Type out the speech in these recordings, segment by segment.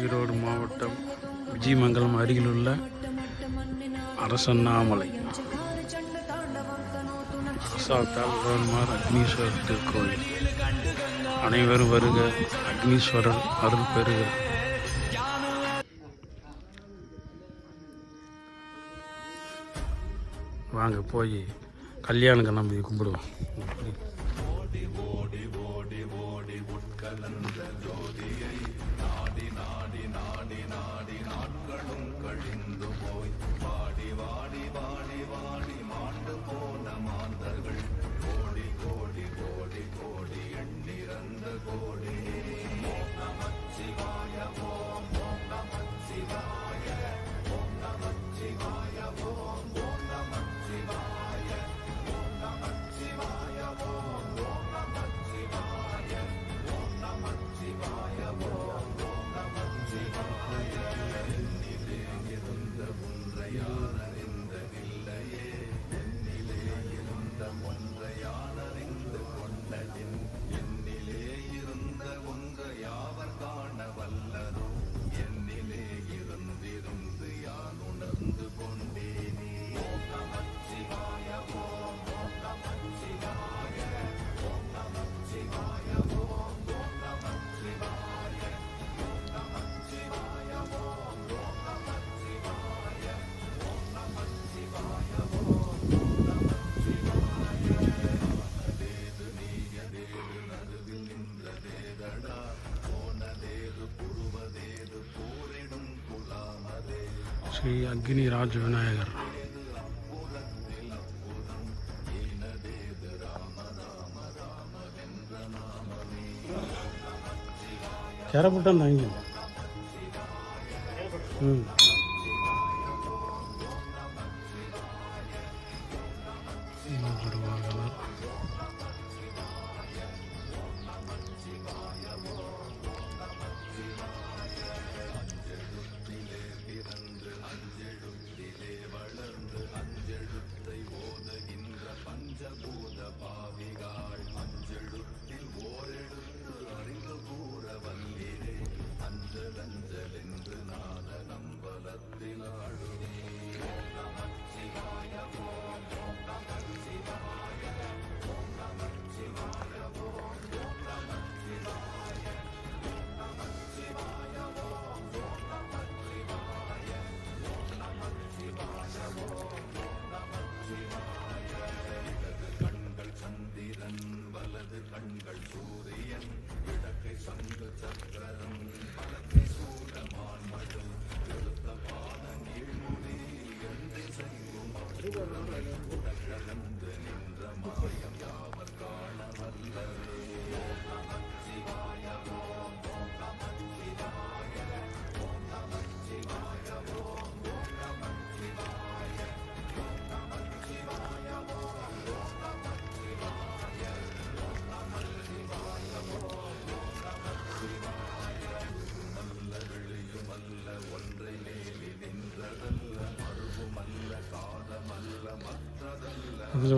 ஈரோடு மாவட்டம் விஜயமங்கலம் அருகிலுள்ள அரசண்ணாமலை அரசாத்தால் அக்னீஸ்வரர் திருக்கோயில். அனைவரும் வருக, அக்னீஸ்வரர் அருள் பெறுக. வாங்க போய் கல்யாணங்க நம்ம கும்பிடுவோம். ஸ்ரீ அக்னி ராஜ விநாயகர். கேரப்பட்டம் தாங்க.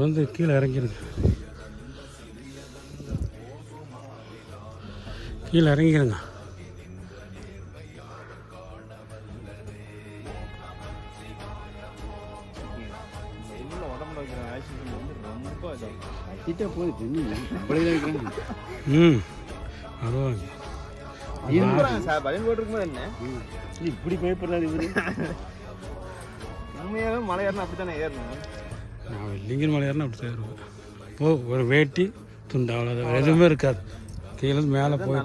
அதில் கீழே இறங்கிருங்க, கீழே இறங்கிருங்க. இப்படி பயப்படுறாரு இவரு. உண்மையாவே மலை ஏறணும் அப்படித்தானே ஏறணும். நான் இல்லைங்கிற மலை ஏறினா அப்படி ஏறுவேன். போ ஒரு வேட்டி துண்டு அவ்வளோதான், எதுவுமே இருக்காது. கீழே மேலே போய்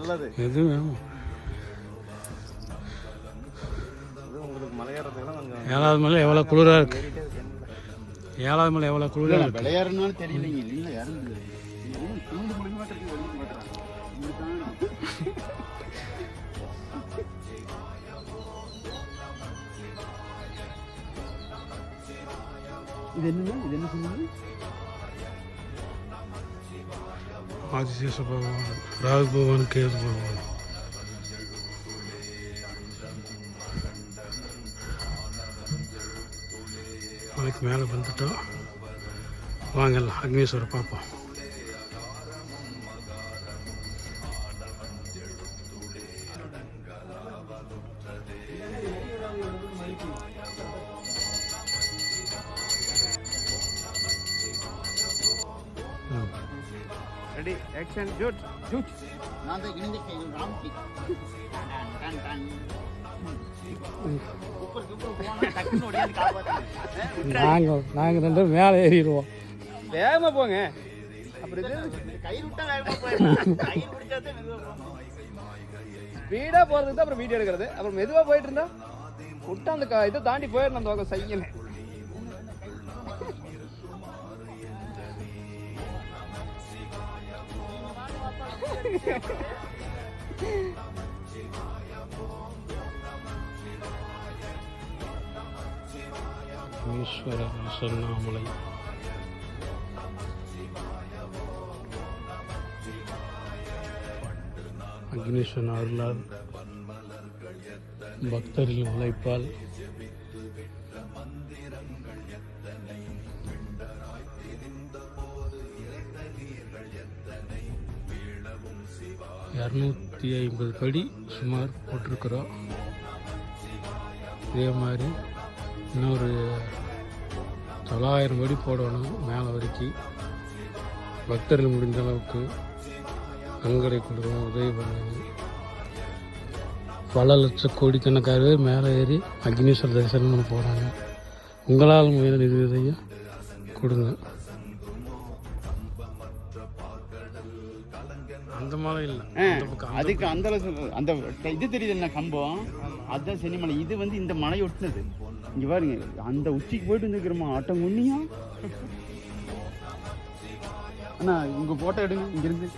எதுவும் வேணும். 7வது மலை எவ்வளோ குளிராக இருக்கு. 7வது மலை எவ்வளோ குளிராக இருக்கு. விளையாடுனாலும் தெரியலைங்க. இல்லை யாரும் இது என்ன சொன்னது? ஆதிசேஷ பகவான், ராகு பகவான், கேது பகவான். மலைக்கு மேலே வந்துட்டோம். வாங்கலாம் அக்னீஸ்வரர் பார்ப்போம். ஆக்ஷன் ஜூட் ஜூட். நான் தான் இணைந்த கைகள் ராம்கி. டன் டன் சூப்பர் சூப்பர் போனா டக்குன்னு ஓடியாந்து காப்பாத்துங்க. நாங்கள் 2 பேரும் மேலே ஏறிடுவோம். வேகமாக போங்க. அப்புறம் இது கயிறு விட்டா வேகமா போயிடலாம். கயிறு பிடிச்சாதே மெதுவா போகும். ஸ்பீடாக போகிறதுக்கு தான் அப்புறம் வீடியோ எடுக்கிறது. அப்புறம் மெதுவாக போயிட்டு இருந்தா விட்டா அந்த இதை தாண்டி போயிடணும் அந்த பக்கம் சைக்கிள். ஈஸ்வர சொன்னாமலை அக்னீஸ்வரன் அருளால் பக்தர்களின் உழைப்பால் இரநூத்தி 50 படி சுமார் போட்டிருக்கிறோம். இதே மாதிரி இன்னொரு 900 படி போடணும் மேலே வரைக்கும். பக்தர்கள் முடிந்த அளவுக்கு நன்கொடை கொடுக்கணும், உதவி பண்ணணும். பல லட்ச கோடிக்கணக்காக பேர் மேலே ஏறி அக்னீஸ்வர தரிசனம் பண்ண போகிறாங்க. உங்களால் முயல் இது இதையும் கொடுங்க. அந்த மலை இல்லை, அதுக்கு அந்த அந்த இது தெரியுது என்ன கம்பம், அதுதான் சென்னிமலை. இது வந்து இந்த மலை ஒட்டினது. இங்க பாருங்க, அந்த உச்சிக்கு போயிட்டு வந்துருக்கிறோமா ஆட்டம் ஒன்னியா. அண்ணா உங்க போட்டோ எடுங்க இங்கிருந்து.